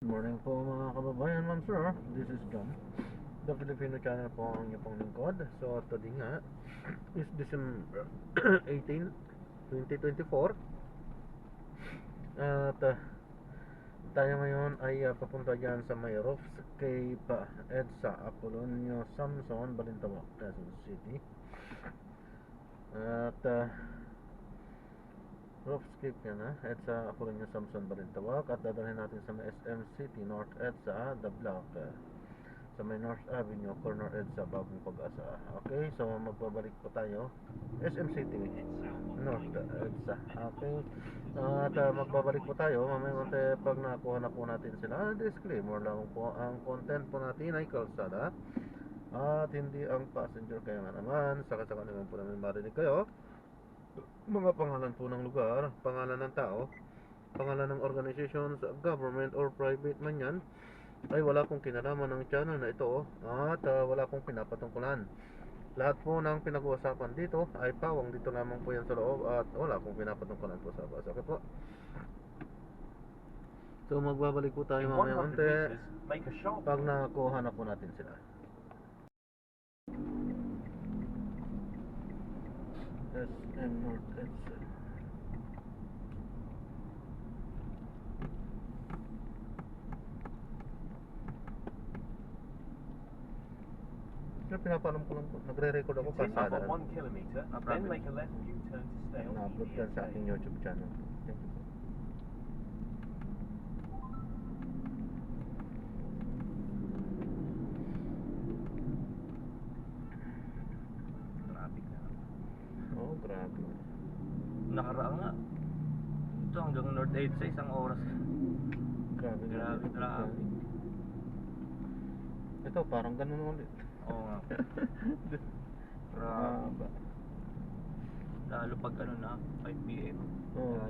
Good morning po mga kababayan, ma'am sir. This is John, the Filipino channel po ang inyong pong lingkod. So today nga is December 18, 2024. At tayo ngayon ay papunta dyan sa may roofs kay pa EDSA Apolonio Samson, Balintawak, Quezon City. At Roofscape yan ha, EDSA Apolonio Samson, Balintawak. At dadalhin natin sa may SM City North EDSA, The Block, sa may North Avenue, corner EDSA, Bagong Pag-asa. Okay, so magbabalik po tayo SM City North EDSA. Okay, at magbabalik po tayo mamaya konti pag nakuha na po natin sila. Disclaimer lang po, ang content po natin ay kalsada at hindi ang passenger. Kaya nga naman saka-saka naman po namin marinig kayo mga pangalan po ng lugar, pangalan ng tao, pangalan ng organizations, government or private man yan, ay wala pong kinalaman ng channel na ito at wala pong pinapatungkulan. Lahat po ng pinag-uusapan dito ay pawang dito lamang po yan sa loob at wala pong pinapatungkulan po sa basa. Okay po. So magbabalik po tayo mamaya konti pag nakuha na po natin sila. SM North EDSA. Pinapaalam ko lang po, nagre-record ako kasada. For 1 kilometer, then make a left U-turn to stay on Na-upload yan sa ating YouTube channel. Thank you po. Traffic na. Oh, grabe. Nakaraan nga. Ito hanggang North Edge sa isang oras. Grabe. Grabe traffic. Ito, parang ganun ulit. Oo nga. Grabe. Lalo pag ano na, 5 PM. Oo.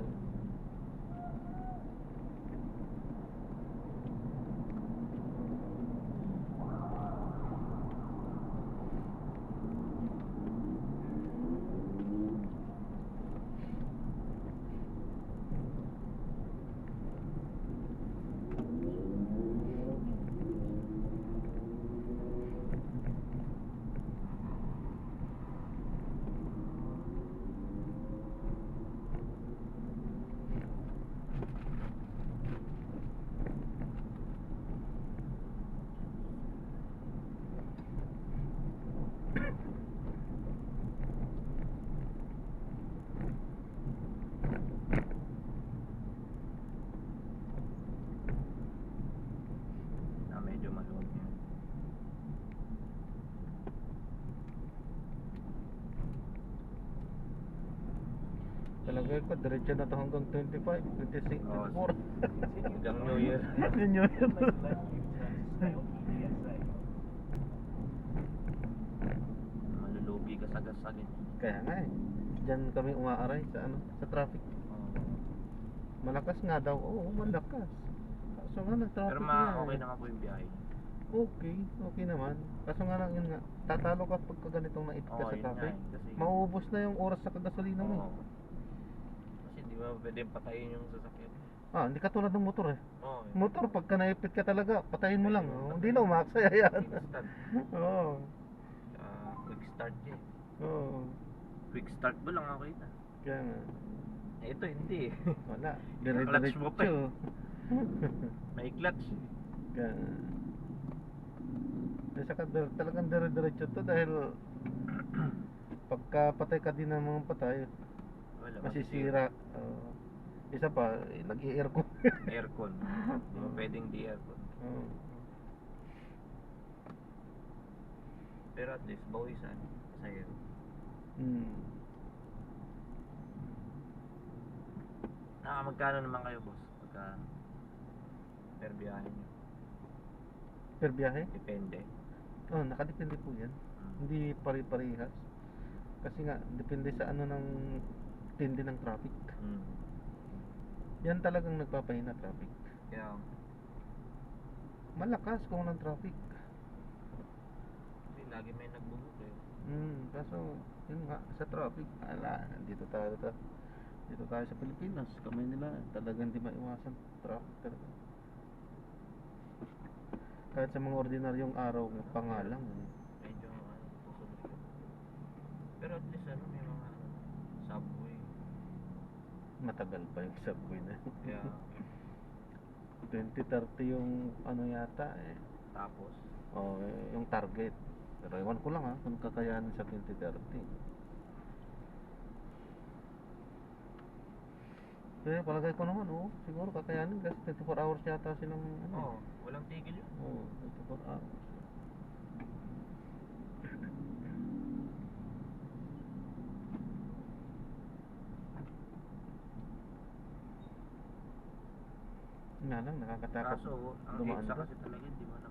Na medyo maluwag yan. Talaga ko, diretso na to hanggang 25, 26, 24. Hanggang New Year. New Year. Make a left U-turn to stay on EDSA. Malulubi ka sa gasagin. Kaya nga eh. Diyan kami umaaray sa ano, sa traffic. Malakas nga daw. Oo, malakas. Kaso nga nag-traffic Pero nga. okay naman po yung biyahe. Okay naman. Kaso nga lang yun nga, tatalo ka pagka ganitong naipit ka Oo, sa yun nga traffic. eh, kasi Mauubos na yung oras sa kagasolina mo. Oo. Kasi di ba pwedeng patayin yung sasakyan. Hindi katulad ng motor eh. Oo. Motor, pagka naipit ka talaga, patayin mo lang. Hindi na umaksaya yan. Instant. Oo. Quick start yan. Oo. Quick start ba lang okay na? Kaya nga. Ito hindi eh. Wala. Clutch mo pa eh. Dire-diretso. May clutch. Kaya nga. Saka talagang dire-diretso to dahil pagka patay ka din ng mga patay, Wala. masisira. Isa pa, nag-i-aircon. Aircon. Di ba pwedeng di aircon? Pero at least bawisan. Sa'yo. Magkano naman kayo boss? Pagka per biyahe nyo? Per biyahe? Depende. Nakadepende po yan. Hindi pare-parehas. Kasi nga, depende sa ano ng tindi ng traffic. Yan talagang nagpapahina traffic. Kaya Malakas kung walang traffic. Kasi lagi may nagbubuk eh. Kaso yun nga sa traffic, dito tayo sa Pilipinas, kamay nila talagang hindi maiwasan traffic talaga. Kahit sa mga ordinaryong araw pa nga lang. Medyo susunod. Pero at least may mga subway. Matagal pa yung subway na. Kaya 2030 yung yata eh. tapos Yung target. Pero ewan ko lang kung kakayanin sa 2030. Kaya palagay ko naman, siguro kakayanin kasi 24 hours yata silang walang tigil yun. 24 hours. Nga lang, nakakatakot. Kaso, ang dumaan EDSA doon. kasi talaga, di mo na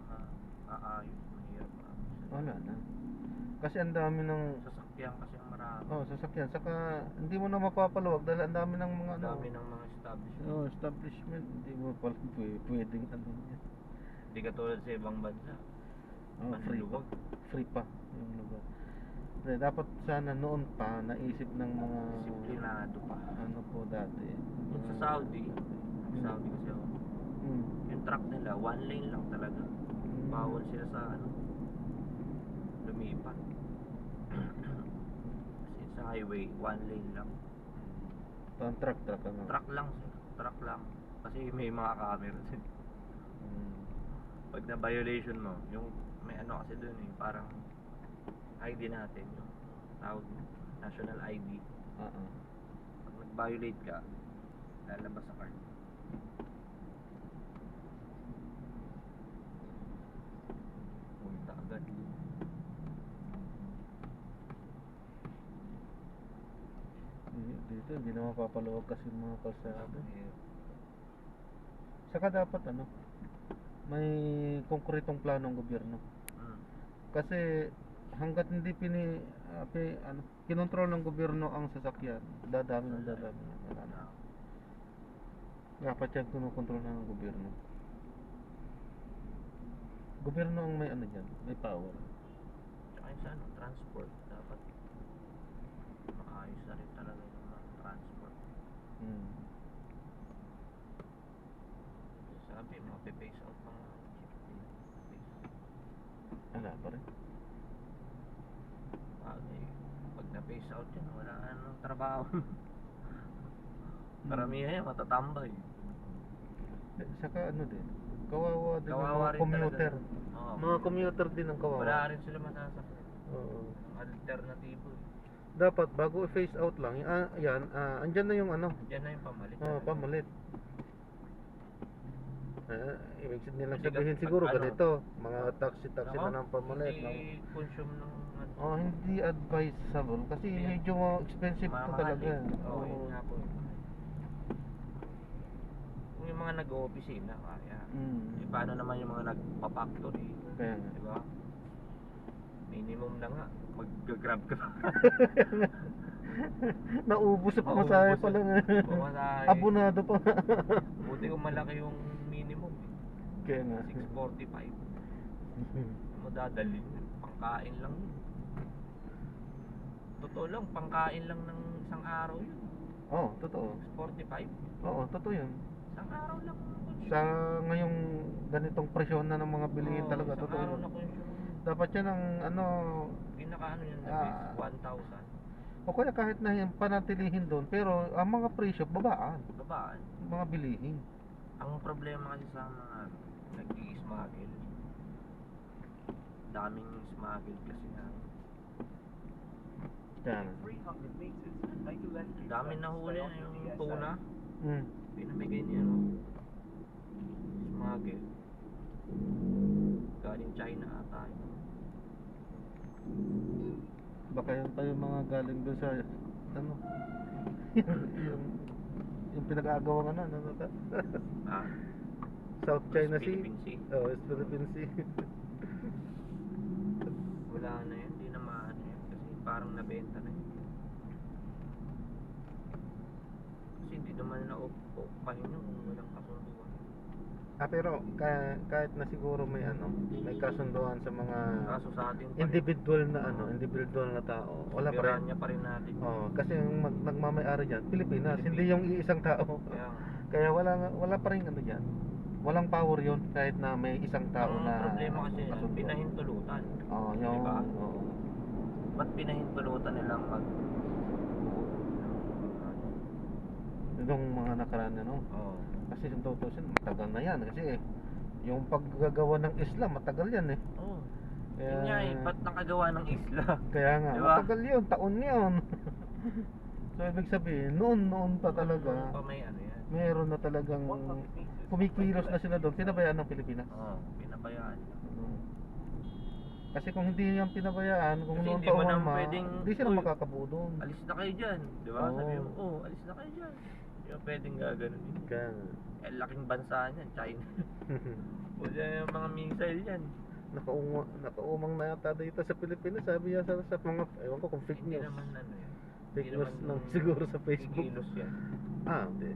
maaayos, mahirap maayos. Wala na. Kasi ang dami ng Sasakyan kasi ang marami. sasakyan. Saka hindi mo na mapapaluwag dahil ang dami ng mga Ang dami ng mga establishment. establishment. Hindi mo pala pwedeng yan. Hindi katulad sa ibang bansa. Free pa. Manluluwag. Free pa yung lugar. Kaya dapat sana noon pa naisip ng mga Disiplinado pa. po dati. Kung sa Saudi kasi yung truck nila, one lane lang talaga. Bawal sila sa lumipat. Kasi sa highway, one lane lang. Parang truck Truck lang sila. Truck lang. Kasi may mga camera sila. Pag na violation mo, yung may kasi doon parang ID natin, yung tawag national ID. Pag nag-violate ka, lalabas sa card. Punta agad. Dito hindi na mapapaluwag kasi yung mga kalsada. Saka dapat may konkretong plano ng gobyerno. Kasi hanggat hindi kinontrol ng gobyerno ang sasakyan, dadami. Dapat yan kinukontrol na ng gobyerno. Gobyerno ang may dyan, may power. Tsaka yung sa transport, dapat maayos na rin talaga yung mga transport. Sabi, mape-phase out mga jeep. Wala pa rin. Pag na-phase out yan, wala nang trabaho. Karamihan yan, matatambay. Saka din, kawawa din Kawawa ang mga rin commuter. talaga. Mga commuter din ang kawawa. Wala rin sila masasakyan. Oo. Alternatibo. Dapat bago i-phase out lang, andyan na yung Diyan na yung pamalit. pamalit. Ibig nilang Hindi sabihin ka- siguro pag ganito, mga taxi na ng pamalit. Hindi consume ng Hindi advisable kasi Hindi. medyo expensive to talaga. Yun nga po. Kung yung mga nag-o-opisina, kaya. Paano naman yung mga nagpa-factory? Kaya nga. Diba? Minimum na nga. Mag-grab ka. Naubos sa pamasahe pa lang. Pamasahe. Abonado pa. Buti kung malaki yung minimum. Kaya nga. 645. Mo dadalhin. Pangkain lang yun. Totoo lang, pangkain lang ng isang araw yun. Totoo. 45. Totoo yun. Isang araw lang consume. Sa ngayong ganitong presyon na ng mga bilihin talaga, isang totoo araw yun. na consume. Dapat yan ang Pinaka yan na base, 1,000. o kaya kahit na panatilihin doon, pero ang mga presyo babaan, Babaan. mga bilihin. Ang problema kasi sa mga nag-i-smuggle, daming smuggle kasi na Yan. daming nahuli na yung tuna, pinamigay niya smuggle galing China ata yun. Baka yun pa yung mga galing doon sa yung pinag-aagawang South China Sea. Philippine Sea. West Philippine Sea. Wala na yun, hindi na maano yun kasi parang nabenta na yun. Kasi hindi naman na-okupahin yun kung walang kasunduan. Pero kahit na siguro may kasunduan sa mga Kaso sa atin pa rin, individual na tao, wala pa rin. piranya pa rin natin. Kasi yung nagmamay-ari diyan, Pilipinas, hindi yung iisang tao. Kaya Kaya wala pa rin diyan. walang power yun kahit na may isang tao Ang na problema kasi yan, kasundo. pinahintulutan. Oo, yun. Diba? Oo. Ba't pinahintulutan nilang mag... Yung mga nakaraan ano. Oo. Kasi yung 2000 matagal na yan kasi yung paggagawa ng isla matagal yan eh. Oo. Kaya, Yun nga eh, ba't nakagawa ng isla? kaya nga, Diba? matagal yun, taon yun. So ibig sabihin, noon pa talaga, Noon pa may ano yan. meron na talagang kumikilos na sila doon, pinabayaan ng Pilipinas. Oo, pinabayaan. Mm. Kasi kung hindi yan pinabayaan, kung Kasi noon hindi pa mo na umama, pwedeng, hindi sila "Uy, makakabuo doon. Alis na kayo dyan." Di ba? Oo. Sabi mo, "Oh, alis na kayo dyan." Di ba pwedeng gaganon yun? Kaya nga. Eh, laking bansa niyan, China. Wala yung mga missile yan. Nakaumang na yata dito sa Pilipinas, sabi yan sa mga, ewan ko kung fake Hindi news. naman ano yan. Fake Hindi news naman lang siguro sa Facebook. kilos yan. Ah, hindi.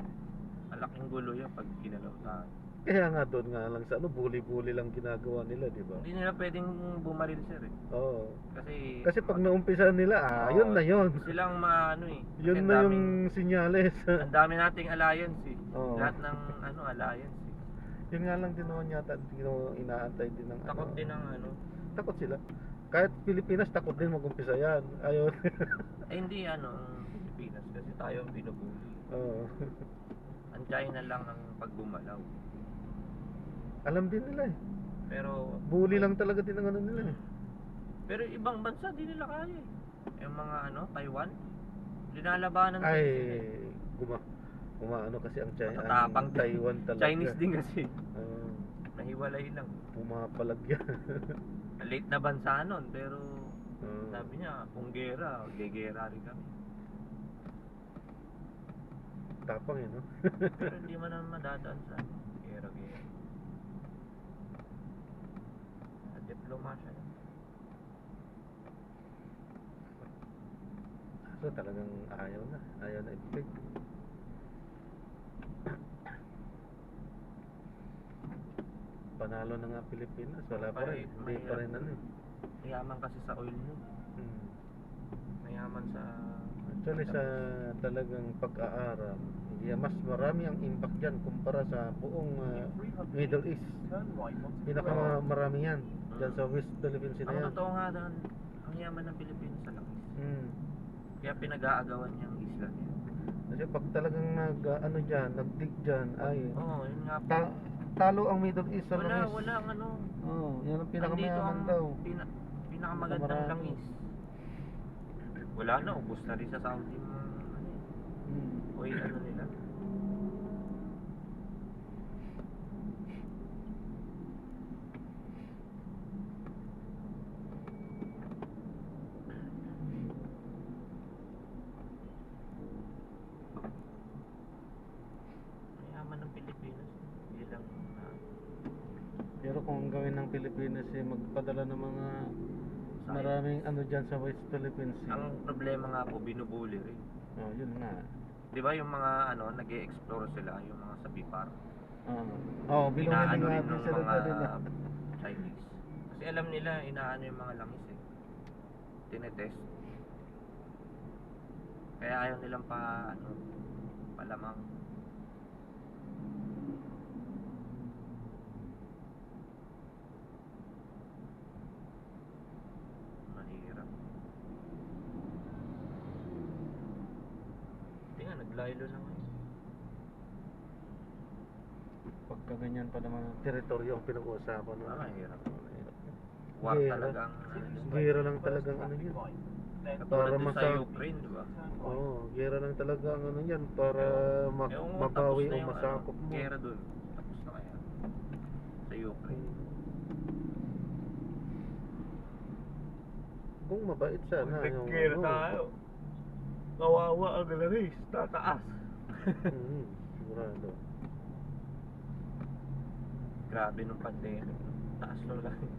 Malaking gulo yan pag ginalaw tayo. Kaya nga doon nga lang sa ano, bully-bully lang ginagawa nila, di ba? Hindi nila pwedeng bumaril sir eh. Oo. Kasi Kasi pag naumpisan nila, yun na yun. silang maano eh. Kasi Yun ang na daming- yung sinyales. Ang dami nating alliance eh. Oo. Lahat ng ano alliance eh. Yun nga lang din naman yata, inaantay din ng Takot din ang ano. Takot sila. Kahit Pilipinas, takot din mag-umpisa yan. Ayun. Eh hindi ano ang Pilipinas kasi tayo ang binubuli. Oo. Ang China lang ang paggumalaw. Alam din nila eh. Pero Bully lang talaga din ang ano nila eh. Pero ibang bansa di nila kaya eh. Yung mga ano, Taiwan, linalabanan Ay, din sila eh. umaano kasi ang China, Matatapang ang Taiwan talaga. Chinese din kasi. Oo. Nahiwalay lang. Pumapalag yan. Late na bansa nun, pero Oo. sabi niya, kung gera, gegera rin kami. Tapang yun, no? Pero hindi man naman madadaan sa gera-gera. At diplomasya yun. So talagang ayaw na ibig. Panalo na nga Pilipinas, wala pa rin, hindi pa rin ano eh. Mayaman kasi sa oil yun. Hmm. Mayaman sa... Actually sa talagang pag-aaral, mas marami ang impact dyan kumpara sa buong Middle East. Pinakamarami yan dyan sa West Philippines na Ang yan. totoo nga doon, ang yaman ng Pilipinas sa langis. Hmm. Kaya pinag-aagawan niyang isla niya. Kasi pag talagang nagdig dyan, ay Oo, yun nga po. talo ang Middle East sa langis. Wala ang ano. Yan ang Andito pinakamayaman ang daw. pinakamagandang Marami. langis. Wala na, ubos na rin sa Saudi mga ano, Hmm. oil ano nila. Mayaman ng Pilipinas. Hindi lang Pero kung ang gawin ng Pilipinas magpadala ng mga maraming ano dyan sa West Philippines. ang problema nga po, binubuli rin. Yun nga. Di ba yung mga ano, nag-e-explore sila, yung mga sa Bipar. Bilong Inaano nga rin din ng sila mga dyan eh. Chinese. Kasi alam nila, inaano yung mga langis eh. Tinetest. Kaya ayaw nilang palamang. Mahirap. Hindi nga, naglaylo na ngayon. Pagka ganyan pa naman teritoryo ang pinag-uusapan. No? Mahirap. War Gera. talagang Gera lang talagang ano yun. Katulad din sa masa- Ukraine, di ba? Gera lang talaga ang ano yan para Ewan ko, mabawi tapos na o yung, masakop mo. Gera dun. Tapos na kaya. Sa Ukraine. Kung mabait sana yung Kawawa ang langis. Tataas. Sigurado. Grabe nung pandemic. Taas nung langis.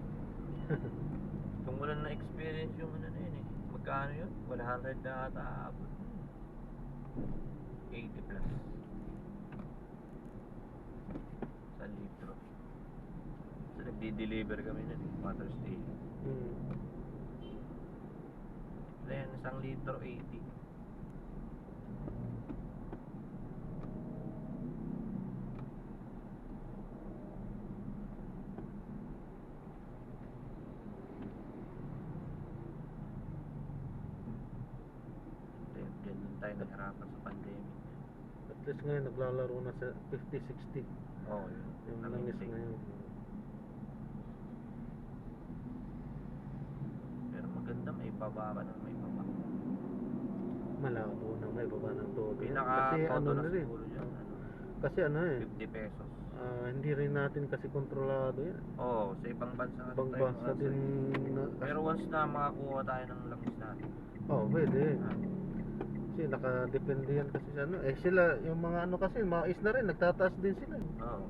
Kung wala na experience yung ano na yun eh. Magkano yun? 100 na ata aabot. 80 plus. Sa litro. So nagdi-deliver kami nun eh. Water station. Then, isang litro 80. tayo nahirapan sa pandemic. At least ngayon naglalaro na sa 50-60. Oo, yun. Yung Namimiss langis eh. ngayon. Pero maganda, may baba ka na, may baba. Malabo na may baba ng todo. Kasi Pinaka-todo ano na na rin. siguro dyan, Kasi ano eh, 50 pesos. hindi rin natin kasi kontrolado yan. Oo, sa ibang bansa kasi Ibang tayo bansa din Pero once na makakuha tayo ng langis natin, pwede. ah, Kasi nakadepende yan kasi sa ano. Sila, yung mga ano kasi, mga is na rin, nagtataas din sila. oo,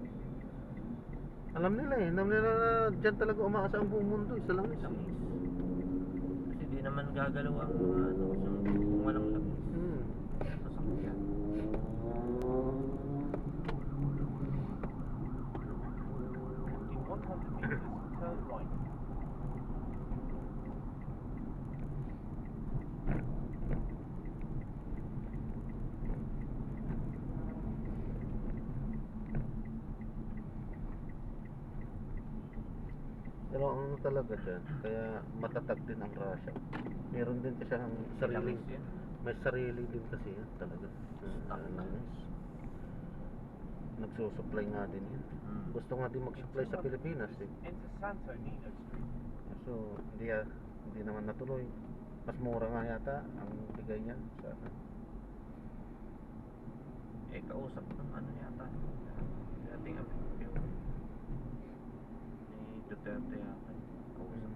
Alam nila na dyan talaga umaasa ang buong mundo sa langis. langis. Kasi di naman gagalaw ang mga ano, kung walang langis. Hmm. Sasakyan. In 100 meters, turn right. Pero ano talaga dyan, kaya matatag din ang Russia. Meron din kasi ang sariling, Langis yun. may sarili din kasi yan talaga. Langis. Nagsusupply nga din yan. Gusto nga din mag-supply sa Pilipinas eh. Enter Santo Nino Street. So, hindi naman natuloy. Mas mura nga yata ang bigay niya sa Eh, kausap ng ano yata. Dating yung ni Duterte yata. Kausap.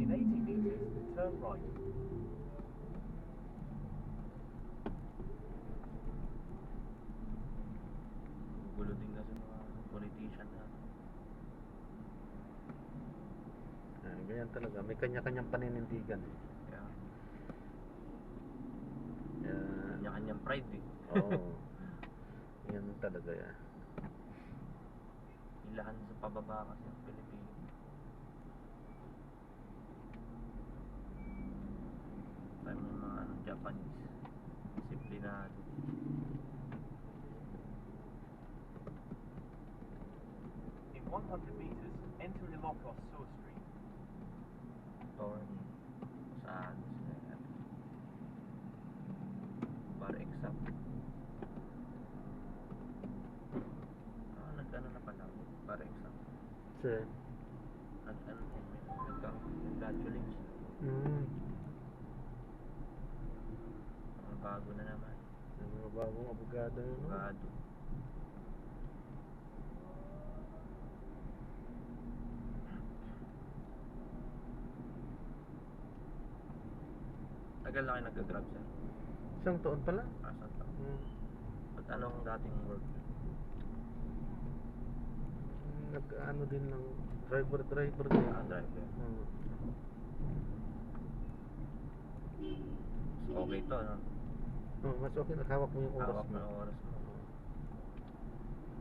In 80 meters, turn right. Gulo din kasi mga politician na. ganyan talaga. May kanya-kanyang paninindigan. Kaya, Kaya, kanya-kanyang pride eh. oo. Yan talaga yan. Ilahan sa pababa kasi ang Pilipinas. Tayo ng mga ano, Japanese. Disiplinado. In 100 meters, enter Ilocos Sur Street. Attorney. Saan sila yan? Para exam. Nag-ano na pala. Para exam. Kasi, Nag-congratulations. Ang bago na naman. yung mga bagong abogado yun, no? Abogado. Tagal na kayo nag-grab, sir? Isang taon pala. Saan taon? Hmm. At anong dating work? Nag-ano din ng driver din. Driver. Hmm. So, okay to, no? Mas okay na hawak mo yung oras Hawak mo yung oras mo.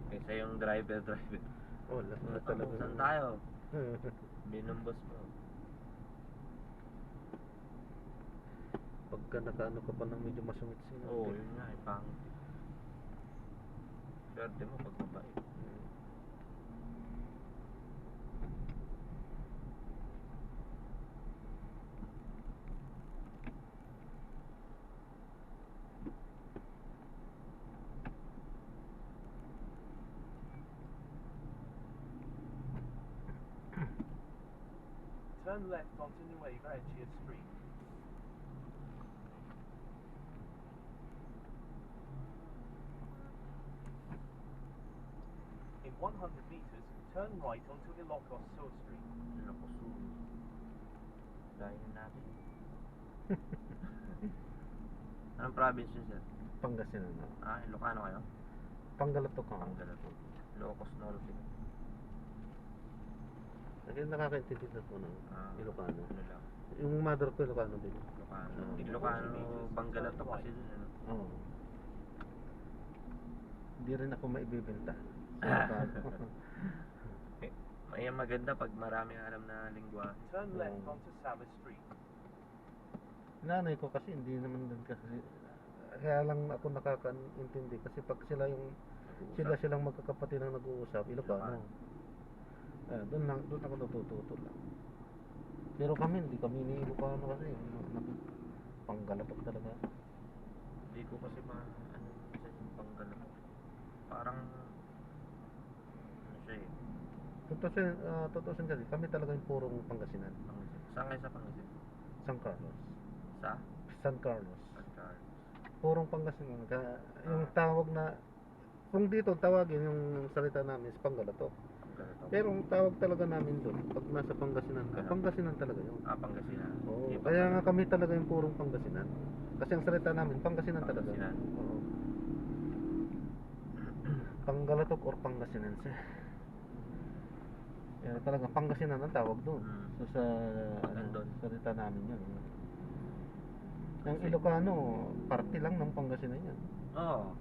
Kaysa yung driver. Wala talaga. Saan tayo? Binumbos mo. Pagka nakaano ka pa ng medyo masungit-singit. Oo, yun nga, pangit. Swerte mo pag mabait. Turn left onto Nueva Ecija Street. In 100 meters, turn right onto Ilocos Sur Street. Nakuso. Dahil natin. Anong province yun, sir? Pangasinan na. Ilocano kayo? Pangalatok ka. Pangalato. Ilocos Norte. Kasi nakakaintindi na po ng Ilocano. Ano lang? Yung mother ko Ilocano din. Ilocano. Ilocano, Pangalato kasi dun, ano? Oo. Hindi rin ako maibibenta. Ayan maganda pag marami alam na lingwa. Turn left onto Sava Street. Nanay ko kasi hindi naman din kasi kaya lang ako nakakaintindi kasi pag silang magkakapatid ang nag-uusap Ilocano. Doon ako natututo lang. Pero kami, hindi kami ni Ilocano kasi. Panggalatok talaga. Hindi ko kasi ano yung Panggalatok. Parang ano siya eh. Tutusin kasi, kami talaga yung purong Pangasinan. Saan kayo sa Pangasinan? San Carlos. Sa San Carlos. San Carlos. Purong Pangasinan. Yung tawag na, kung dito tawagin yung salita namin is Panggalatok. Panggalatok. Pero ang tawag talaga namin doon, pag nasa Pangasinan ka, Ano? Pangasinan talaga yun. Pangasinan. Oo, Hindi kaya nga Panggalatok. kami talaga yung purong Pangasinan. Kasi ang salita namin, Pangasinan talaga. Pangasinan. Oo. Panggalatok or Pangasinense. Kaya talaga Pangasinan ang tawag doon. So sa Andun. salita namin yun. Yung Ilocano, parte lang ng Pangasinan yan. Oo.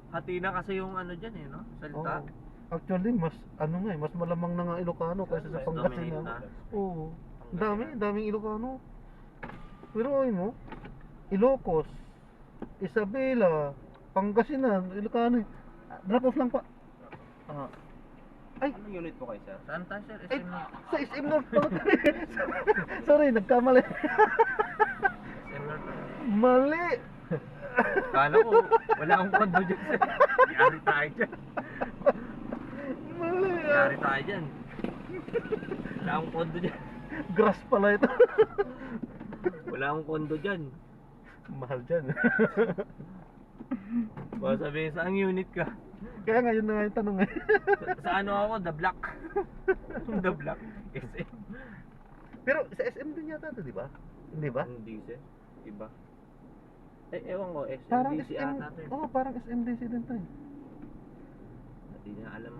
Hati na kasi yung ano dyan eh, no? Salita. Oo. Actually, mas mas malamang na nga Ilocano kaysa sa Mas Pangasinan. dominate Oo. Pangasinan. Daming Ilocano. Pero mo, Ilocos, Isabela, Pangasinan, Ilocano. Drop off lang pa. Ay, Anong unit po kayo, sir? Saan tayo, sir? ay, SM North. sa SM North pala tayo. Sorry, nagkamali. SM North. Mali. Kala ko, wala akong kondo dyan, sir. Yari tayo dyan. Mali. Yari tayo dyan. Wala akong kondo dyan. Grass pala ito. Wala akong kondo dyan. Mahal dyan. Baka sabihin, saan unit ka? Kaya nga yun na nga yung tanong eh. Sa ano ako? The Block. The Block. SM. Pero sa SM din yata ito, di ba? Hindi ba? Hindi, sir. Iba. Ewan ko, Parang SMDC SM, ata to eh. parang SMDC din to eh. Hindi na alam.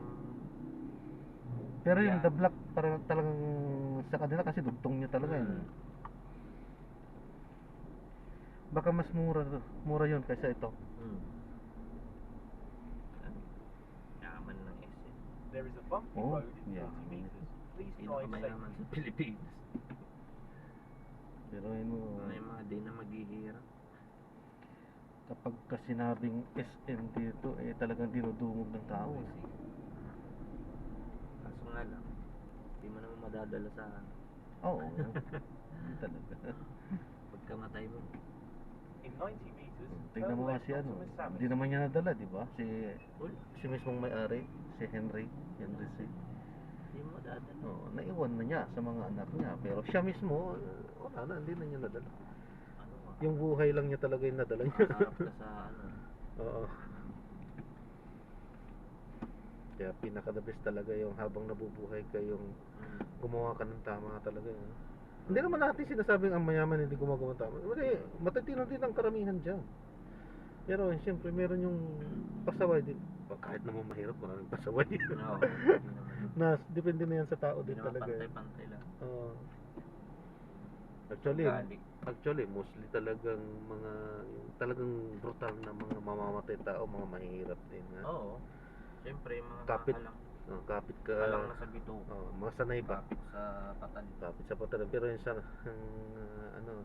Pero yung Yeah. The Block, parang talagang sa kanila kasi dugtong nyo talaga eh. Baka mas mura yun kaysa ito. Yaman ng SM. There is a bumpy Oh, road in yeah. 20 meters. Please drive Pinakamayaman safely. sa Pilipinas. Pero yun mo, May mga di na maghihirap. kapag ka sinabing SM dito, eh talagang dinudungog ng tao eh. Kaso nga lang, hindi mo naman madadala sa Oo, talaga. pagkamatay mo. In 90 meters, Tingnan turn mo nga left si onto ano, Miss Salmon. hindi naman niya nadala, di ba? Uy, Si mismong may-ari, si Henry C. hindi mo madadala. Oo, naiwan na niya sa mga anak niya, pero siya mismo, wala na, hindi na niya nadala. Ano nga? Yung buhay lang niya talaga yung nadala niya. Harap ka sa ano. Oo. Kaya pinaka-the best talaga yung habang nabubuhay ka, yung gumawa ka ng tama talaga. Hindi naman natin sinasabing ang mayaman hindi gumagawa ng tama. Kasi matatino din ang karamihan dyan. Pero siyempre meron yung pasaway din. Kahit naman mahirap, maraming pasaway. Oo, hindi naman. Depende na yan sa tao Hindi din naman talaga. pantay-pantay lang. Oo. Ugali. Actually, mostly talagang talagang brutal na mga mamamatay tao, mga mahihirap din. Oo. Siyempre, mga Kapit. halang. Kapit ka. Halang na sa bito. Mga sanay ba? Kapit sa patan. Kapit sa patalan. Pero yung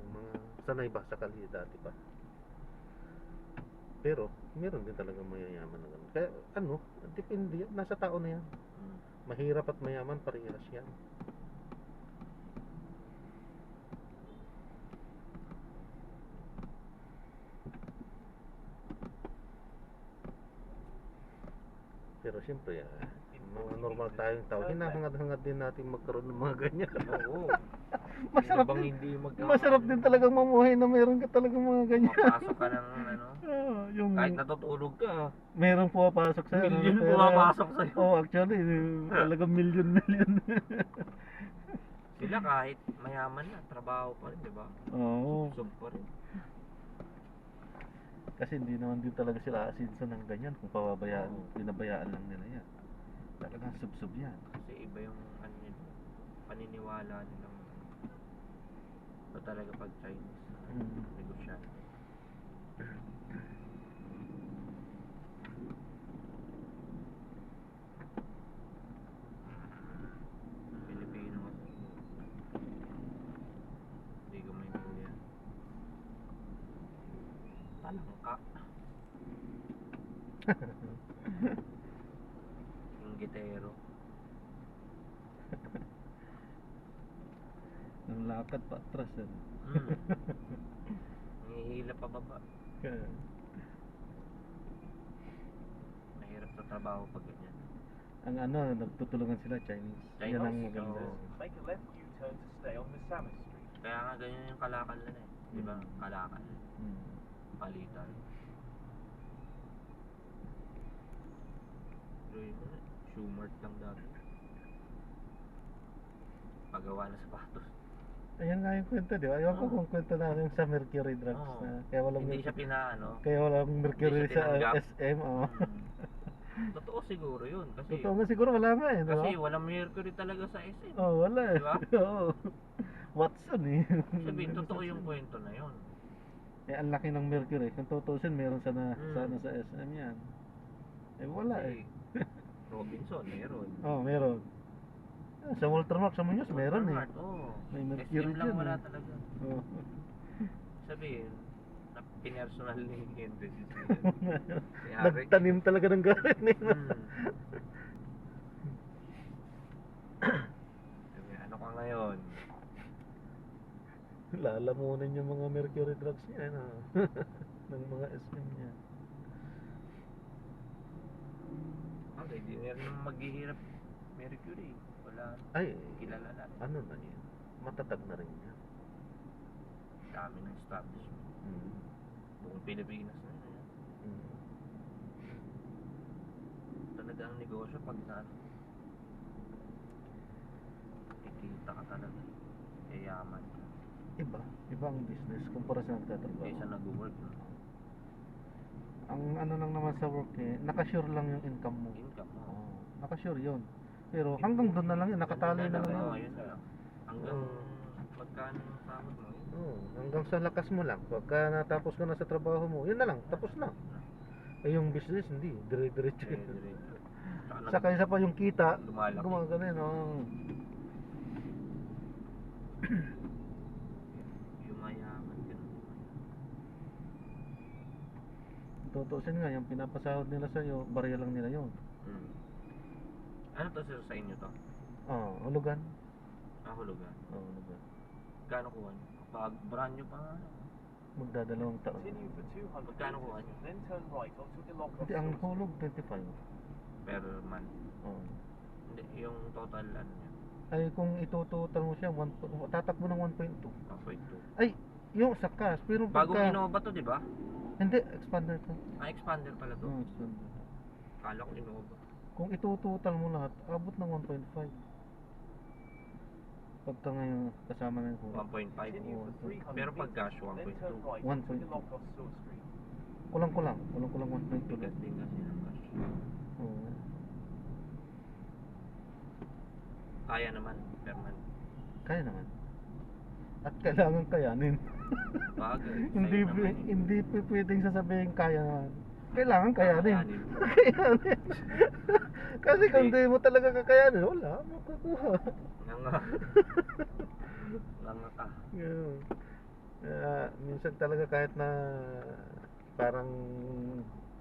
mga sanay ba sa kalidad, dati pa. Pero, meron din talagang mayayaman na ganun. Kaya, depende yan. Nasa tao na yan. Mahirap at mayaman, parehas yan. Pero siyempre, mga normal tayong tao, hinahangad-hangad din natin magkaroon ng mga ganyan. Oo. Masarap Sino bang din. hindi Masarap din talagang mamuhay na meron ka talagang mga ganyan. Mapasok ka ng ano. Yung Kahit natutulog ka. meron pumapasok sa'yo. Million pera. pumapasok sa'yo. Actually, talagang million. Sila kahit mayaman na, trabaho pa rin, di ba? Oo. Sub pa rin. Kasi hindi naman din talaga sila asinso ng ganyan kung pinabayaan lang nila yan. Talagang sub-sub yan. Kasi iba yung ano nila, paniniwala nilang ito talaga pag Chinese negosyante. Pilipino kasi hindi ko maintindihan. Talangka. Yung gitero. Ang lakad pa atras yan. Nihihila pa baba. Mahirap sa trabaho pag ganyan. Ang ano, nagtutulungan sila Chinese. Yan ang maganda. Oo. Make a left U-turn to stay on Misamis Street. Kaya nga ganyan yung kalakal nila eh. Di ba? Kalakal. Hmm. Palitan. Pero yun na, Shoemart lang dati. Pagawa na sapatos. Ayan nga yung kwento, di ba? Ayaw ko kung kwento na yung sa Mercury Drugs Oo. na kaya walang Hindi siya pinaano. kaya walang Mercury Hindi siya sa tinanggap. SM. Oh. Totoo siguro yun. Kasi, Totoo nga siguro wala nga eh, di ba? kasi walang Mercury talaga sa SM. Oh, wala eh. Di ba? Oo. Watson eh. Sabihin, totoo yung kwento na yun. Eh, ang laki ng Mercury. Kung tutusin, meron sana, Hmm. sana sa SM yan. Eh, wala Kasi, eh. Robinson, meron. Oh, meron. Ah, sa Walter Mark, sa Muñoz, meron eh. Oo. May Mercury SM lang dyan, wala eh. talaga. Oh. Sabihin, na pinersonal ni Henry si Harry. Nagtanim talaga ng galit nila. Sabi, ano ka ngayon? Lalamunin yung mga Mercury Drugs niya, ano? ng mga SM niya. Okay, di na rin maghihirap Mercury. Wala, Ay, kilala na. ano na yun? Matatag na rin yan. Dami ng establishment. Mm. Buong Pilipinas na yun. Mm. Talaga ang negosyo pag na kikita ka talaga. Yayaman ka. Iba ang business kumpara sa nagtatrabaho. Kaysa nag-work no? Ang ano lang naman sa work eh, nakasure lang yung income mo. Income mo. Oo, nakasure yun. Pero hanggang doon na lang yun, nakatali na lang Oo, yun. yun na lang. Hanggang Oo. magkano yung sahod mo. Yun. Oo, hanggang sa lakas mo lang. Pagka natapos ka na sa trabaho mo, yun na lang, tapos na. Eh yung business, hindi. Dire-diretso Eh, yun. diretso. Saka isa pa yung kita, Lumalaki. gumagano yun. Oo. Yumayaman ka na. Tutusin nga, yung pinapasahod nila sa'yo, barya lang nila yun. Ano to sir sa inyo to? Oo, hulugan. Hulugan. Oo, hulugan. Kano kuha nyo? Pag brand nyo pa nga. Magdadalawang taon. Continue for 200 Magkano kuha meters, niyo? then turn right onto Ilocos Hindi, ang Street. hulog 25. Per month. Oo. Hindi, yung total ano nyo? Ay, kung itutotal mo siya, tatakbo ng 1.2. 1.2. Ay, yung sa cash, pero Bagong pagka... Innova to, di ba? Hindi, expander to. Expander pala to. Oo, expander. Kala ko Innova. Kung itutotal mo lahat, abot ng 1.5. Pagka ngayon, kasama na yung hulog. 1.5. Continue for 300 Pero pag cash, meters, then 1.2. turn right 1.2. onto Ilocos Street. Kulang-kulang 1.2 Bigat lang. din kasi ng cash. Oo. Kaya naman, per month. Kaya naman. At kailangan kayanin. Bagay. hindi sa'yo naman eh. hindi pwedeng sasabihin kaya naman. Kailangan kayanin. Kakayanin. Kayanin. Kasi kung hindi mo talaga kakayanin, wala, makukuha. Nga. Nga ka. Yeah. Minsan talaga kahit na parang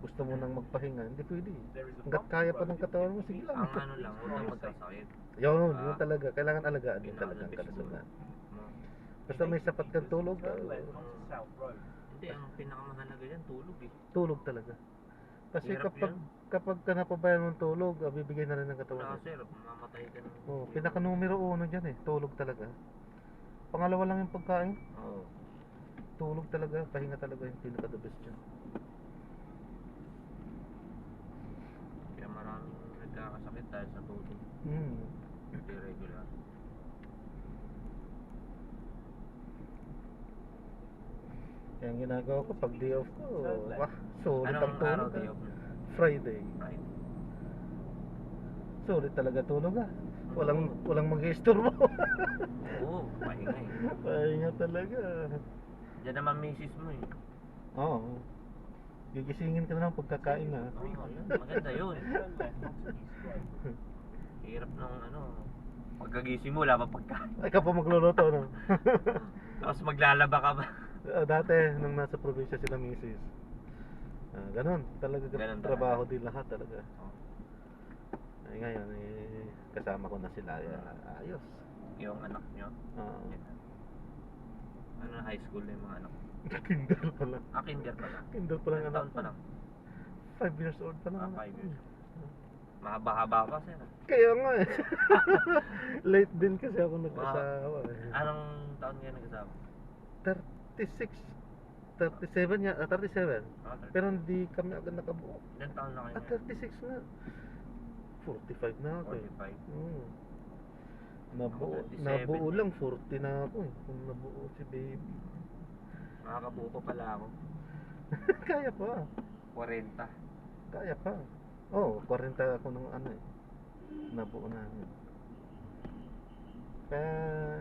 gusto mo nang magpahinga, hindi pwede. There is a Hanggat bump kaya pa road ng katawan mo, sige lang. Ang ano lang, huwag kang magkasakit. Yun Ah. talaga. Kailangan alagaan din Yun ang talaga ang the best kalusugan. mo. Basta may sapat kang tulog, Turn left onto South Road. Hindi, ang pinakamahalaga yan, tulog eh. tulog talaga. Kasi Hirap kapag yan. kapag ka napabayaan ng tulog, bibigay na rin ng Wala katawan. ka sir, mamamatay ka ng... Oh, pinaka numero 1 diyan eh, tulog talaga. Pangalawa lang yung pagkain, Oo. tulog talaga, pahinga talaga yung pinaka the best diyan. Kaya maraming nagkakasakit dahil sa tulog. Hindi regular. Kaya ang ginagawa ko pag day off ko, wah, sulit ang Anong araw tulog. day Ah. off nyo? Friday. Friday. Sulit talaga tulog ah. Walang mag-istorbo. Oo, pahinga eh. Pahinga talaga. Diyan naman misis mo eh. Oo. Gigisingin ka na lang pagkakain na. Oo, yun. Maganda yun. Then turn left onto East Road. Hirap ng ano, pagkagising mo, wala pa pagkain. Ay, ka pa magluluto, no? Tapos maglalaba ka ba? Dati, nung nasa probinsya sila misis. Ganon, talaga Ganon trabaho din lahat talaga. Oo. Ay, ngayon, kasama ko na sila. Ayos. Yung anak nyo. Oo. Yan. Ano, high school na yung mga anak ko. Kinder pa lang. Kinder pa lang. Kinder pa lang Ilang anak taon pa lang. 5 years old pa lang anak 5 ko. years. Mahaba-haba pa sir. Kaya nga eh. Late din kasi ako nag-asawa eh. Anong taon nga nag-asawa? 36 37 ya, 37. Pero hindi kami agad nakabuo. Ilang taon na kayo At ngayon? 36 na. 45 na ako eh. 45. Nabuo, Ako, 37. nabuo lang 40 na ako eh. Kung nabuo si baby. Makakabuo pa pala ako. Kaya pa. 40. Kaya pa. Oh, 40 ako nung ano eh. Nabuo namin. Kaya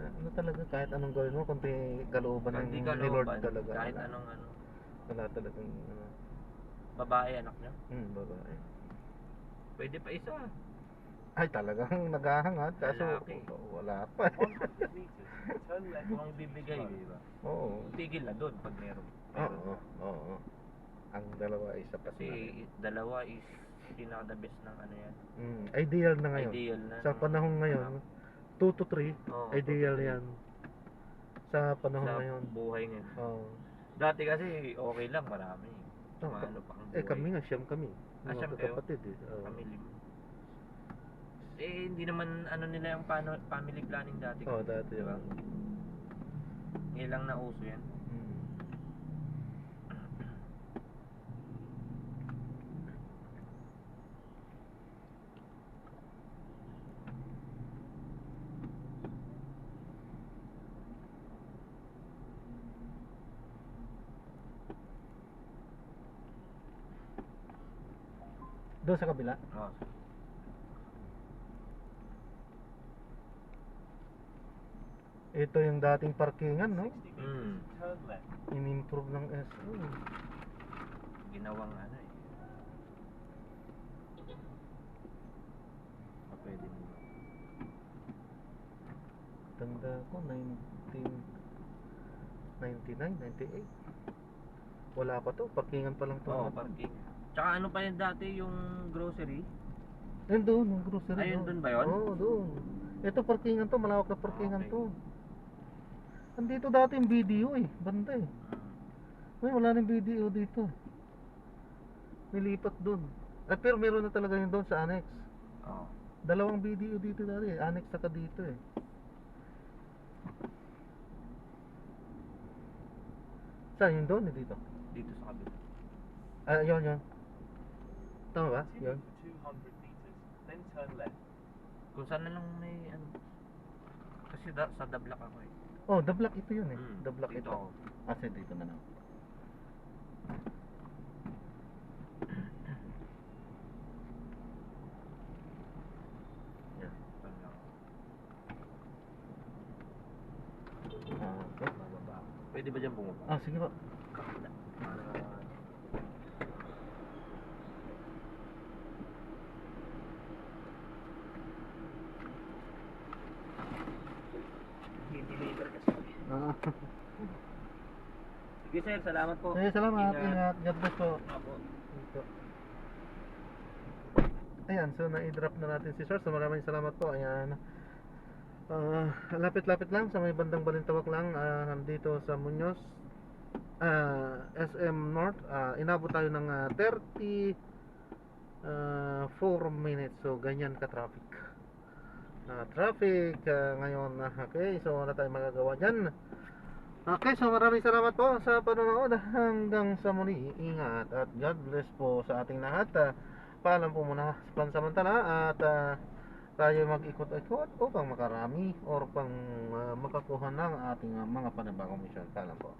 ano talaga kahit anong gawin mo kundi kalooban ng Hindi ni ka Lord looban. talaga. Kahit wala. anong ano. Wala talagang ano. Babae anak niya. Babae. Pwede pa isa. Ay talagang naghahangad kaso Lalaki. wala pa. 100 meters, turn left Kung ibibigay, di ba? Oo. Tigil na doon pag meron. Oo. Oo. Ang dalawa ay sapat Kasi na. dalawa is pinaka the best ng ano yan. Ideal na ngayon. Ideal na. Sa panahon ngayon, 2 to 3, Oo, ideal 2 to 3. yan. Sa panahon Sa ngayon. buhay ngayon. Oo. Dati kasi okay lang, marami. Oh, Ano pa ang buhay. kami nga, siyam kami. Siyam Mga kayo? kapatid eh. Oo. Kami 5. Hindi naman ano nila yung family planning dati. Oo, dati. Diba? oo. Ngayon lang nauso yan. Mm. Doon sa kabila? Oh. Ito yung dating parkingan, no? 60 meters, turn left. In-improve ng SO. Ginawang ano eh. Pwede mo. Tanda ko, 1999, 98. Wala pa to, parkingan pa lang to. Oo, parking. Tsaka ano pa yan dati yung grocery? Ayun doon, yung grocery. Ayun doon ba yun? Oo, doon. Ito parkingan to, malawak na parkingan Okay. to. Andito dati yung BDO eh, banda eh. Ay, wala nang BDO dito. Nilipat doon. Pero meron na talaga yun doon sa annex. Oo. Dalawang BDO dito dati eh, annex saka dito eh. Saan yun doon eh, dito? Dito sa kabila. Yun. Tama ba? Continue Yun. for 200 meters, then turn left. Kung saan na lang may ano. Kasi sa The Block ako eh. Oh, the block ito yun eh. The block Dito ito. ako. Kasi dito na lang. Yan. Saan lang ako. Okay. Bababa ako. Pwede ba dyan bumaba? Sige ba? Kabila. Para i-deliver kasi. Sige sir, salamat po. Salamat. Ingat. God bless po. Apo. Dito. Ayan, so na-drop na natin si Sir. So maraming salamat po. Ayan. Lapit-lapit lang sa may bandang Balintawak lang. Nandito sa Muñoz. SM North. Inabot tayo ng 4 minutes. So ganyan ka-traffic. Traffic ngayon. Okay, so wala tayong magagawa dyan. Okay, so maraming salamat po sa panonood. Hanggang sa muli. Ingat at God bless po sa ating lahat. Paalam po muna pansamantala at tayo mag-ikot-ikot upang makarami or pang makakuha ng ating mga panibagong mission. Paalam po.